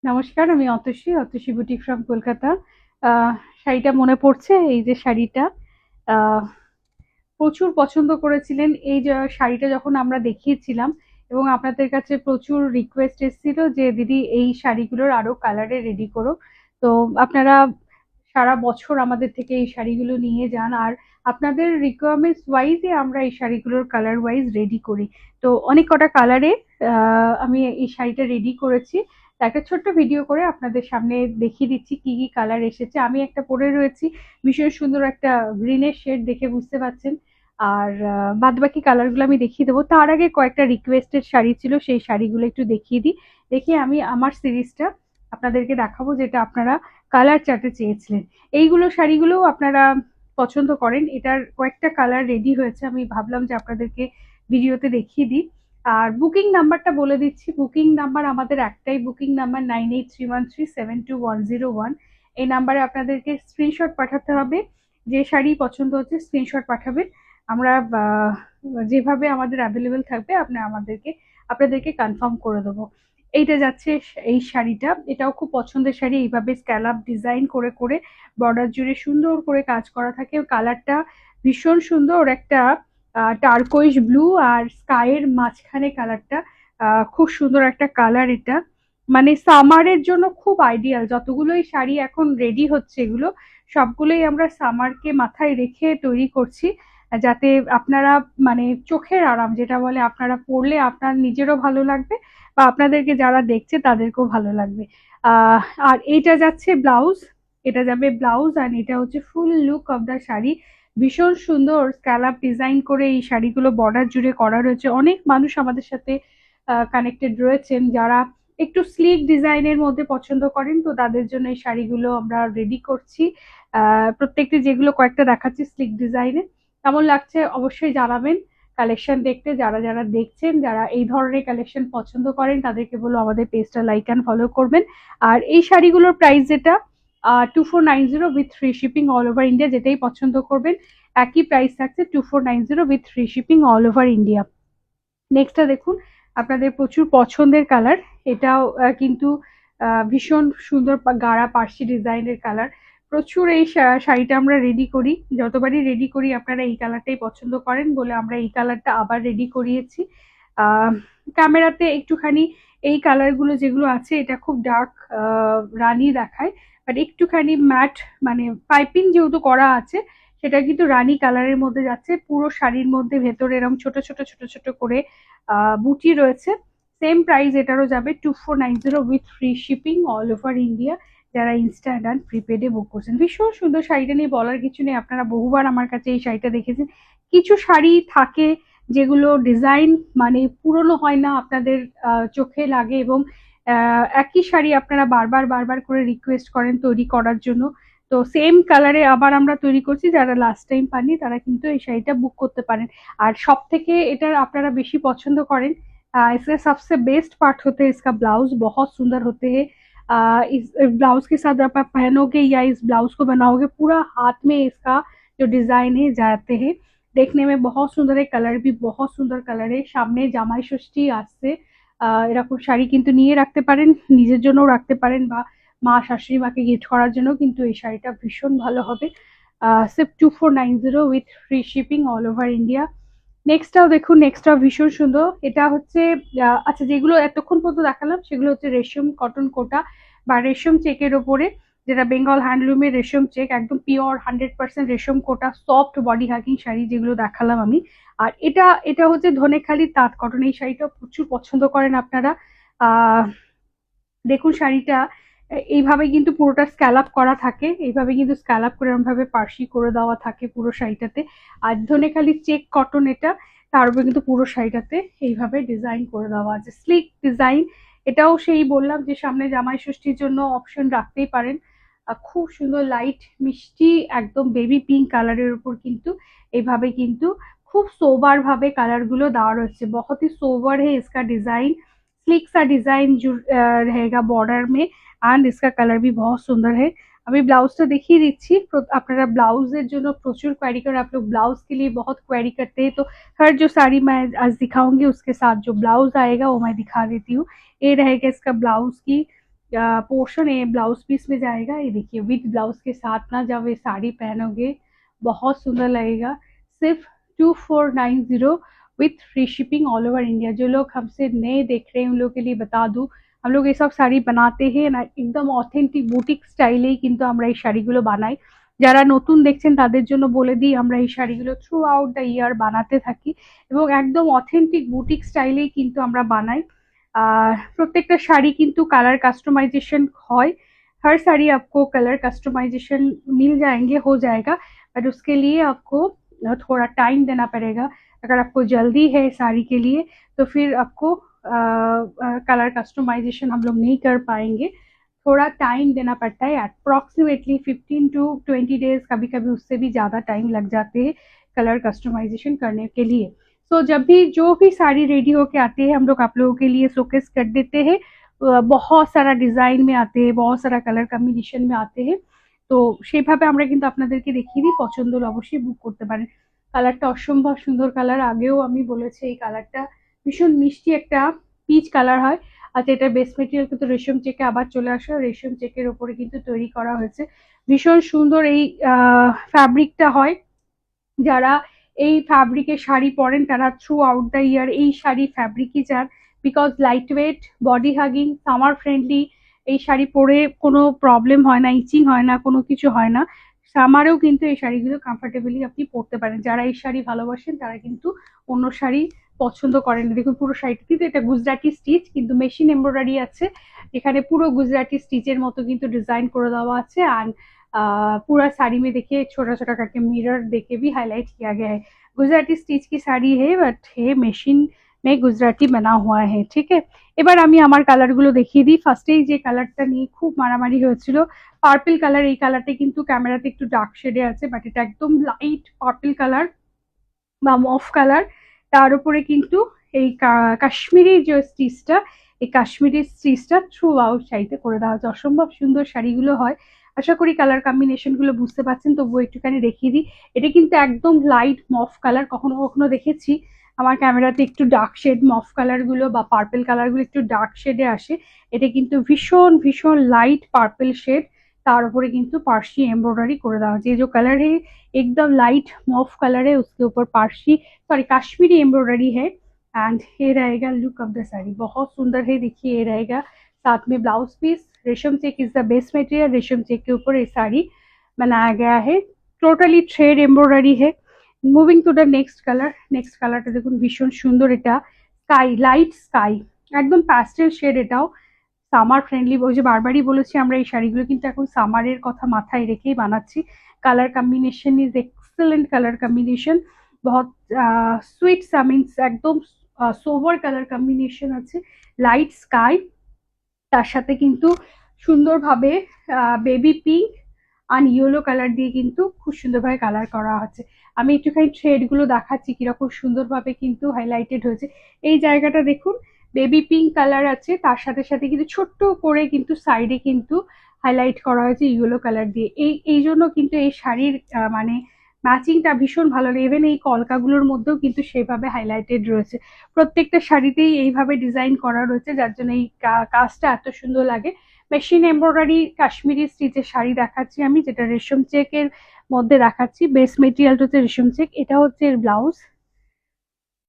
নমস্কার, আমি Atasi boutique from Kolkata. আহ শাড়িটা মনে পড়ছে, এই যে শাড়িটা আহ প্রচুর পছন্দ করেছিলেন এই যে শাড়িটা যখন আমরা দেখিয়েছিলাম, এবং আপনাদের কাছে প্রচুর রিকোয়েস্ট এসেছিল যে দিদি এই শাড়িগুলোর আরো কালারে রেডি করো। তো আপনারা সারা বছর আমাদের থেকে এই শাড়িগুলো নিয়ে যান, আর আপনাদের রিকোয়ারমেন্টস ওয়াইজে আমরা এই শাড়িগুলোর কালার ওয়াইজ রেডি করি। তো অনেক কটা কালারে আমি এই শাড়িটা রেডি করেছি। তা একটা ছোট্ট ভিডিও করে আপনাদের সামনে দেখিয়ে দিচ্ছি কি কি কালার এসেছে। আমি একটা পরে রয়েছি ভীষণ সুন্দর একটা গ্রিনের শেড, দেখে বুঝতে পারছেন। আর বাদ বাকি কালারগুলো আমি দেখিয়ে দেবো। তার আগে কয়েকটা রিকোয়েস্টেড শাড়ি ছিল, সেই শাড়িগুলো একটু দেখিয়ে দিই। দেখিয়ে আমি আমার সিরিজটা আপনাদেরকে দেখাবো, যেটা আপনারা কালার চার্টে চেয়েছিলেন। এইগুলো শাড়িগুলোও আপনারা পছন্দ করেন। এটার কয়েকটা কালার রেডি হয়েছে, আমি ভাবলাম যে আপনাদেরকে ভিডিওতে দেখিয়ে দিই। আর বুকিং নাম্বারটা বলে দিচ্ছি। বুকিং নাম্বার আমাদের একটাই, বুকিং নাম্বার 9831372101। এই নাম্বারে আপনাদেরকে স্ক্রিনশট পাঠাতে হবে। যে শাড়ি পছন্দ হচ্ছে স্ক্রিনশট পাঠাবেন। আমরা যেভাবে আমাদের অ্যাভেলেবেল থাকবে আপনাদেরকে কনফার্ম করে দেবো। এইটা যাচ্ছে এই শাড়িটা, এটাও খুব পছন্দের শাড়ি। এইভাবে স্ক্যালাপ ডিজাইন করে করে বর্ডার জুড়ে সুন্দর করে কাজ করা থাকে। কালারটা ভীষণ সুন্দর, ওর একটা টার্কোইশ ব্লু আর স্কাইয়ের মাঝখানে কালারটা। খুব সুন্দর একটা কালার এটা, মানে সামারের জন্য খুব আইডিয়াল। যতগুলোই শাড়ি এখন রেডি হচ্ছে এগুলো সবগুলোই আমরা সামারকে মাথায় রেখে তৈরি করছি, যাতে আপনারা মানে চোখের আরাম যেটা বলে, আপনারা পরলে আপনার নিজেরও ভালো লাগবে বা আপনাদেরকে যারা দেখছে তাদেরকেও ভালো লাগবে। আহ আর এইটা যাচ্ছে ব্লাউজ, এটা যাবে ব্লাউজ, আর এটা হচ্ছে full look of the sari. ভীষণ সুন্দর স্ক্যালাপ ডিজাইন করে এই শাড়িগুলো বর্ডার জুড়ে করা রয়েছে। অনেক মানুষ আমাদের সাথে কানেক্টেড রয়েছেন যারা একটু স্লিক ডিজাইনের মধ্যে পছন্দ করেন, তো তাদের জন্য এই শাড়িগুলো আমরা রেডি করছি। প্রত্যেকটি যেগুলো কয়েকটা দেখাচ্ছি স্লিক ডিজাইনে, কেমন লাগছে অবশ্যই জানাবেন। কালেকশন দেখতে যারা যারা দেখছেন, যারা এই ধরনের কালেকশন পছন্দ করেন, তাদেরকে বলবো আমাদের পেজটা লাইক অ্যান্ড ফলো করবেন। আর এই শাড়িগুলোর প্রাইস যেটা 2490 with free shipping all over India, যেটাই পছন্দ করবেন একই প্রাইস থাকছে 2490 with free shipping all over India. নেক্সটটা দেখুন, আপনাদের প্রচুর পছন্দের কালার। এটাও কিন্তু ভীষণ সুন্দর গাঢ়া পার্সি ডিজাইনের কালার। প্রচুর এই শাড়িটা আমরা রেডি করি, যতবারই রেডি করি আপনারা এই কালারটাই পছন্দ করেন বলে আমরা এই কালারটা আবার রেডি করিয়েছি। আহ ক্যামেরাতে একটুখানি এই কালারগুলো যেগুলো আছে এটা খুব ডার্ক রানী দেখায়, বাট একটুখানি ম্যাট, মানে পাইপিং যেহেতু করা আছে সেটা কিন্তু রানী কালারের মধ্যে যাচ্ছে। পুরো শাড়ির মধ্যে ভেতরে এরকম ছোট ছোট ছোট ছোট করে বুটি রয়েছে। সেম প্রাইস এটারও যাবে 2490 with free shipping all over India, যারা ইনস্ট্যান্ট অ্যান্ড প্রিপেডে বুক করছেন। ভীষণ সুন্দর শাড়িটা নিয়ে বলার কিছু নেই, আপনারা বহুবার আমার কাছে এই শাড়িটা দেখেছেন। কিছু শাড়ি থাকে যেগুলো ডিজাইন মানে পুরনো হয় না, আপনাদের চোখে লাগে, এবং একই শাড়ি আপনারা বারবার বারবার করে রিকোয়েস্ট করেন তৈরি করার জন্য। তো সেম কালারে আবার আমরা তৈরি করছি, যারা লাস্ট টাইম পাননি তারা কিন্তু এই শাড়িটা বুক করতে পারেন। আর সব থেকে এটার আপনারা बेशी पसंद करें, इसका सबसे बेस्ट पार्ट होते हैं इसका ब्लाउज, बहुत सुंदर होते हैं। इस ब्लाउज के साथ आप पहनोगे या इस ब्लाउज को बनाओगे पूरा हाथ में इसका जो डिजाइन है जाते हैं, देखने में बहुत सुंदर है। कलर भी बहुत सुंदर कलर है। সামনে জামাই ষষ্ঠী আসছে, এরকম শাড়ি কিন্তু নিয়ে রাখতে পারেন, নিজের জন্যও রাখতে পারেন, বা মা শাশুড়ি মাকে গিফট করার জন্য কিন্তু এই শাড়িটা ভীষণ ভালো হবে। সিফ 2490 with free shipping all over India. নেক্সটটাও দেখুন, নেক্সটটাও ভীষণ সুন্দর। এটা হচ্ছে আচ্ছা, যেগুলো এতক্ষণ পর্যন্ত দেখালাম সেগুলো হচ্ছে রেশম কটন কোটা বা রেশম চেকের ওপরে, যেটা বেঙ্গল হ্যান্ডলুমের রেশম চেক, একদম পিওর 100% রেশম কোটা সফট বডি হাগিং শাড়ি যেগুলো দেখালাম আমি। আর এটা এটা হচ্ছে ধনেখালি তাঁত কটন। এই শাড়িটা প্রচুর পছন্দ করেন আপনারা। আহ দেখুন শাড়িটা এইভাবে কিন্তু পুরোটা স্ক্যালাপ করা থাকে, এইভাবে কিন্তু স্ক্যালাপ করে এরকম ভাবে পার্সি করে দেওয়া থাকে পুরো শাড়িটাতে। আর ধনেখালি চেক কটন এটা, তার উপরে কিন্তু পুরো শাড়িটাতে এইভাবে ডিজাইন করে দেওয়া আছে, স্লিক ডিজাইন। এটাও সেই বললাম যে সামনে জামাই ষষ্ঠীর জন্য অপশন রাখতেই পারেন। খুব সুন্দর লাইট মিষ্টি একদম বেবি পিঙ্ক কালারের উপর কিন্তু এইভাবে কিন্তু খুব সোবার ভাবে কালার গুলো দেওয়া রয়েছে। बहुत ही सोबर है इसका डिजाइन, स्लिक सा डिजाइन जो रहेगा बॉर्डर में, एंड इसका कलर भी बहुत सुंदर है। আমি ব্লাউজটা দেখিয়ে দিচ্ছি। আপনারা ব্লাউজের জন্য প্রচুর क्वेरी कर, आप लोग ब्लाउज के लिए बहुत क्वेरी करते हैं, तो हर जो साड़ी मैं आज दिखाऊंगी उसके साथ जो ब्लाउज आएगा वो मैं दिखा देती हूँ। ये रहेगा इसका ब्लाउज की पोर्शन ये ब्लाउज पीस में जाएगा। ये देखिए विद ब्लाउज के साथ ना जब ये साड़ी पहनोगे बहुत सुंदर लगेगा। सिर्फ 2490 with free shipping all over India. जो लोग हमसे नए देख रहे हैं उन लोगों के लिए बता दूं, हम लोग ये सब শাড়ি বানাতে हैं না একদম অথেন্টিক বুটিক স্টাইলেই কিন্তু আমরা এই শাড়িগুলো বানাই। যারা নতুন দেখছেন তাদের জন্য বলে দিই, আমরা এই শাড়িগুলো থ্রু আউট দ্য ইয়ার বানাতে থাকি এবং একদম অথেন্টিক বুটিক স্টাইলেই কিন্তু আমরা বানাই। प्रत्येक शाड़ी किंतु कलर कस्टमाइजेशन है। हर साड़ी आपको कलर कस्टमाइजेशन मिल जाएंगे, हो जाएगा, बट उसके लिए आपको थोड़ा टाइम देना पड़ेगा। अगर आपको जल्दी है साड़ी के लिए तो फिर आपको कलर कस्टमाइजेशन हम लोग नहीं कर पाएंगे, थोड़ा टाइम देना पड़ता है। अप्रॉक्सीमेटली 15 to 20 डेज, कभी कभी उससे भी ज़्यादा टाइम लग जाते हैं कलर कस्टमाइजेशन करने के लिए। तो जब भी जो भी साड़ी रेडी होके आती है हम लोग आप लोगों के लिए शोकेस कर देते हैं। बहुत सारा डिजाइन में आते हैं, बहुत सारा कलर कम्बिनेशन में आते हैं। তো সেইভাবে আমরা কিন্তু আপনাদেরকে দেখিয়ে দিই, পছন্দ হলে অবশ্যই বুক করতে পারেন। কালারটা অসম্ভব সুন্দর কালার, আগেও আমি বলেছি এই কালারটা ভীষণ মিষ্টি একটা পিচ কালার হয়। আচ্ছা, এটা বেস মেটেরিয়াল কিন্তু রেশম চেকে আবার চলে আসা, রেশম চেকের ওপরে কিন্তু তৈরি করা হয়েছে। ভীষণ সুন্দর এই ফ্যাব্রিকটা হয়। যারা এই ফ্যাব্রিকের শাড়ি পরেন তারা থ্রু আউট দ্য ইয়ার এই শাড়ি ফ্যাব্রিকই চান, because light weight, body hugging, summer friendly. এই শাড়ি পরে কোনো প্রবলেম হয় না, ইচিং হয় না, কোনো কিছু হয় না। সামারেও কিন্তু এই শাড়িগুলো কমফর্টেবলি আপনি পরতে পারেন। যারা এই শাড়ি ভালোবাসেন তারা কিন্তু অন্য শাড়ি পছন্দ করেন। দেখুন পুরো শাড়িটা কিন্তু এটা গুজরাটি স্টিচ, কিন্তু মেশিন এমব্রয়ডারি আছে। এখানে পুরো গুজরাটি स्टिचेर মতো কিন্তু ডিজাइन করে দেওয়া আছে। एंड पूरा साड़ी में देखिए छोटा छोटा करके मिरर देके भी हाईलाइट किया गया है। गुजराती स्टिच की साड़ी है, बट ये मेशिन में गुजराती बना हुआ है। ठीक है, এবার আমি আমার কালারগুলো দেখিয়ে দিই। ফার্স্টেই যে কালারটা নিয়ে খুব মারামারি হয়েছিল, পার্পল কালার। এই কালারটা কিন্তু ক্যামেরাতে একটু ডার্ক শেডে আছে, বাট এটা একদম লাইট পার্পল কালার বা মফ কালার। তার উপরে কিন্তু এই কাশ্মীরি যে স্টিচটা, এই কাশ্মীরি স্টিচটা থ্রু আউট শাড়িতে করে দেওয়া হচ্ছে। অসম্ভব সুন্দর শাড়িগুলো হয়। আশা করি কালার কম্বিনেশন গুলো বুঝতে পারছেন, তবুও একটুখানি দেখিয়ে দিই। এটা কিন্তু একদম লাইট মফ কালার। কখনো কখনো দেখেছি আমার ক্যামেরাতে একটু ডার্ক শেড মফ কালার গুলো বা পার্পল কালার গুলো একটু ডার্ক শেডে আসে। এটা কিন্তু ভীষণ ভীষণ লাইট পার্পল শেড, তার উপরে কিন্তু পার্সি एम्ब्रॉयडरी করে দেওয়া হয়েছে। जो कलर है एकदम लाइट मॉफ कलर है, उसके ऊपर पारसी सॉरी काश्मीरी एम्ब्रॉयडरी है। एंड ये रहेगा लुक ऑफ द साड़ी, बहुत सुंदर है। देखिए ये रहेगा साथ में blouse piece. Resham check is the best material. Resham check के ऊपर ये साड़ी बनाया गया है, टोटली थ्रेड एम्ब्रॉयडरी है। Moving to the next colour. Next কালারটা দেখুন ভীষণ সুন্দর। এটা স্কাই, লাইট স্কাই, একদম প্যাস্টেল শেড। এটাও সামার ফ্রেন্ডলি। ওই যে বারবারই বলেছি আমরা এই শাড়িগুলো কিন্তু এখন সামারের কথা মাথায় রেখেই বানাচ্ছি। Colour combination is excellent. Colour combination बहुत সুইট সা মিন্স একদম সোভার কালার কম্বিনেশন আছে, লাইট স্কাই। তার সাথে কিন্তু সুন্দরভাবে বেবি পিঙ্ক আর ইয়েলো কালার দিয়ে কিন্তু খুব সুন্দরভাবে কালার করা হচ্ছে। আমি একটুখানি থ্রেডগুলো দেখাচ্ছি কিরকম সুন্দরভাবে কিন্তু হাইলাইটেড হয়েছে। এই জায়গাটা দেখুন বেবি পিঙ্ক কালার আছে, তার সাথে সাথে কিন্তু ছোট্ট করে কিন্তু সাইডে কিন্তু হাইলাইট করা হয়েছে ইয়েলো কালার দিয়ে। এই জন্য কিন্তু এই শাড়ির মানে ম্যাচিংটা ভীষণ ভালো লাগে। ইভেন এই কলকাগুলোর মধ্যেও কিন্তু সেভাবে হাইলাইটেড রয়েছে। প্রত্যেকটা শাড়িতেই এইভাবে ডিজাইন করা রয়েছে, যার জন্য এই কাজটা এত সুন্দর লাগে। মেশিন এমব্রয়ডারি কাশ্মীরি স্টিচের শাড়ি দেখাচ্ছি আমি, যেটা রেশম চেকের মধ্যে দেখাচ্ছি। বেস মেটেরিয়ালটা হচ্ছে রেশম চেক। এটা হচ্ছে এর ব্লাউজ।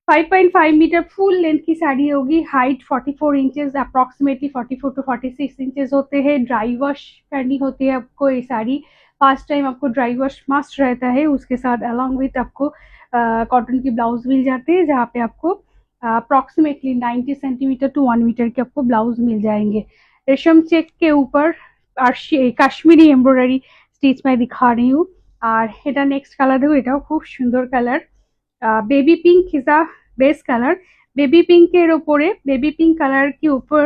5.5 मीटर फुल लेंथ की साड़ी होगी। Height 44 inches, approximately 44 to 46 inches होते हैं। ड्राई वॉश करनी होती है आपको ये साड़ी। फर्स्ट टाइम आपको ड्राई वॉश मस्ट रहता है। उसके साथ अलॉन्ग विथ आपको कॉटन की ब्लाउज मिल जाते हैं, जहाँ पे आपको अप्रॉक्सीमेटली 90 सेंटीमीटर टू 1 मीटर के आपको ब्लाउज मिल जाएंगे। रेशम चेक के ऊपर काश्मीरी एम्ब्रॉयडरी स्टिच मैं दिखा रही हूँ। और এটা নেক্সট কালার দেখো, এটাও খুব সুন্দর colour. Baby pink is a base colour. Baby pink এর উপরে বেবি পিঙ্ক কালার के ऊपर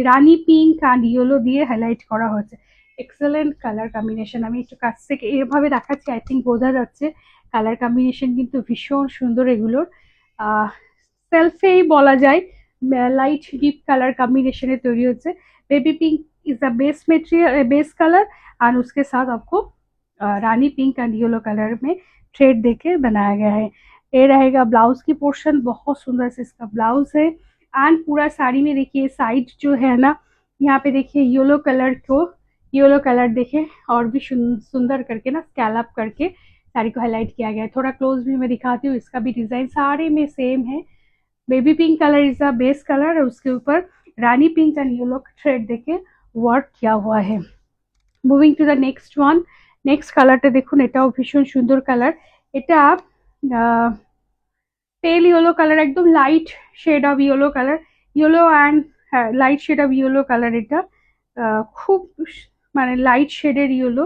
রানী পিঙ্ক আর ইয়েলো দিয়ে হাইলাইট করা হয়েছে। Excellent colour combination. আমি একটু কাছ থেকে এভাবে দেখাচ্ছি, আই থিঙ্ক বোঝা যাচ্ছে। কালার কম্বিনেশন কিন্তু ভীষণ সুন্দর এগুলোর। সেলফেই বলা যায় লাইট ডিপ কালার कॉम्बिनेशन तैयारी होते। Baby pink is the base material, base colour. और उसके साथ आपको रानी पिंक एंड येलो कलर में थ्रेड देके बनाया गया है। ये रहेगा ब्लाउज की पोर्शन, बहुत सुंदर से इसका ब्लाउज है। एंड पूरा साड़ी में देखिए साइड जो है ना यहाँ पे देखिए येलो कलर को, येलो कलर देखे और भी सुंदर करके ना स्कैलप करके साड़ी को हाईलाइट किया गया है। थोड़ा क्लोज भी मैं दिखाती हूँ, इसका भी डिजाइन सारे में सेम है। Baby pink colour is the base colour, उसके ऊपर rani pink and yellow thread देके ওয়ার্ক किया हुआ है। Moving to the next one, next কালারটা দেখুন, এটাও ভীষণ সুন্দর কালার। এটা পেল ইয়েলো কালার, একদম light shade of yellow colour, yellow and হ্যাঁ light shade of yellow colour. এটা খুব মানে লাইট শেডের ইয়েলো,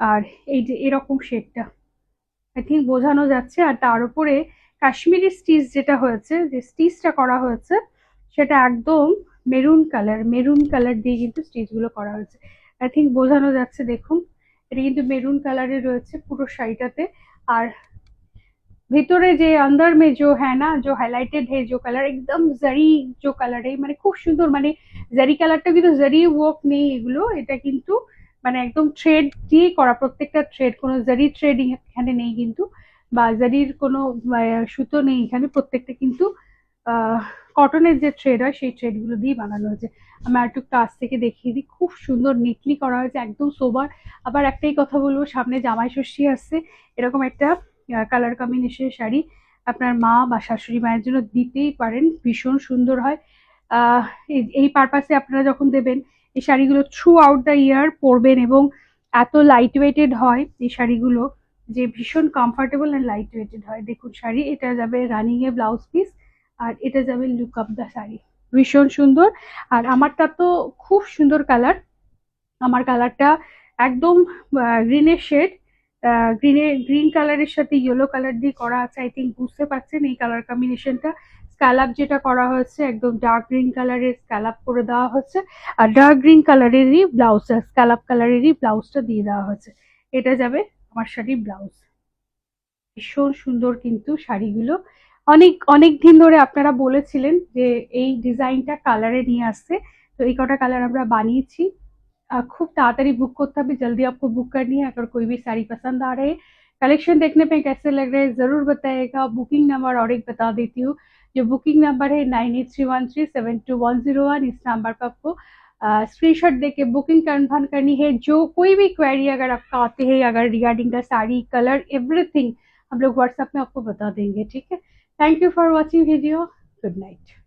আর এই যে এরকম শেডটা আই থিঙ্ক বোঝানো যাচ্ছে। আর তার উপরে কাশ্মীরি স্টিচ যেটা হয়েছে, যে স্টিচটা করা হয়েছে সেটা একদম মেরুন কালার, মেরুন কালার দিয়ে কিন্তু স্টিচগুলো করা হয়েছে। আই থিঙ্ক বোঝানো যাচ্ছে, দেখুন এটা কিন্তু মেরুন কালারে রয়েছে পুরো শাড়িটাতে। আর ভিতরে যে अंदर में जो है ना, जो हाईलाइटेड है जो कलर, एकदम जरी जो कलर है, মানে খুব সুন্দর, মানে জারি কালারটা কিন্তু জারি ওয়ার্ক নেই এগুলো, এটা কিন্তু মানে একদম থ্রেড দিয়ে করা, প্রত্যেকটা থ্রেড, কোনো জারি থ্রেডিং এখানে নেই কিন্তু, বা জারির কোনো সুতো নেই এখানে, প্রত্যেকটা কিন্তু কটনের যে থ্রেড হয় সেই থ্রেডগুলো দিয়ে বানানো হয়েছে। আমি আর একটু কাছ থেকে দেখিয়ে দিই, খুব সুন্দর নিটলি করা হয়েছে, একদম সোবার। আবার একটাই কথা বলবো, সামনে জামাই ষষ্ঠী আসছে, এরকম একটা কালার কম্বিনেশনের শাড়ি আপনার মা বা শাশুড়ি মায়ের জন্য দিতেই পারেন, ভীষণ সুন্দর হয়। এই পারপাসে আপনারা যখন দেবেন, এই শাড়িগুলো থ্রু আউট দ্য ইয়ার পরবেন, এবং এত লাইট ওয়েটেড হয় এই শাড়িগুলো, যে ভীষণ কমফোর্টেবল অ্যান্ড লাইট ওয়েটেড হয়। দেখুন শাড়ি, এটা যাবে রানিং এ ব্লাউজ পিস, আর এটা যাবে লুক অফ দ্য শাড়ি, ভীষণ সুন্দর। আর আমারটা তো খুব সুন্দর কালার, আমার কালারটা একদম গ্রিনের শেড, গ্রিন কালারের সাথে ইয়েলো কালার দিয়ে করা আছে। আই থিঙ্ক বুঝতে পারছেন এই কালার কম্বিনেশনটা। স্ক্যালাপ যেটা করা হয়েছে একদম ডার্ক গ্রিন কালারের স্ক্যালাপ করে দেওয়া হচ্ছে, আর ডার্ক গ্রিন কালারেরই ব্লাউজটা, স্ক্যালাপ কালারেরই ব্লাউজটা দিয়ে দেওয়া হয়েছে। এটা যাবে আমার শাড়ির ব্লাউজ। ভীষণ সুন্দর কিন্তু শাড়িগুলো। অনেক অনেক দিন ধরে আপনারা বলেছিলেন যে এই ডিজাইনটা কালারে নিয়ে আসতে, তো এই কটা কালার আমরা বানিয়েছি। खूब ताड़ाताड़ी बुक करते হবে, जल्दी आपको बुक करनी है। अगर कोई भी साड़ी पसंद आ रहे, कलेक्शन देखने पे कैसे लग रहे हैं जरूर बताइएगा। बुकिंग नंबर और एक बता देती हूँ, जो बुकिंग नंबर है 9831372101। इस नंबर पर आपको स्क्रीनशॉट देके बुकिंग कन्फर्म करनी है। जो कोई भी क्वेरी अगर आपका आते हैं, अगर regarding the sari colour everything, हम लोग व्हाट्सएप में आपको बता देंगे, ठीक है। Thank you for watching video, good night.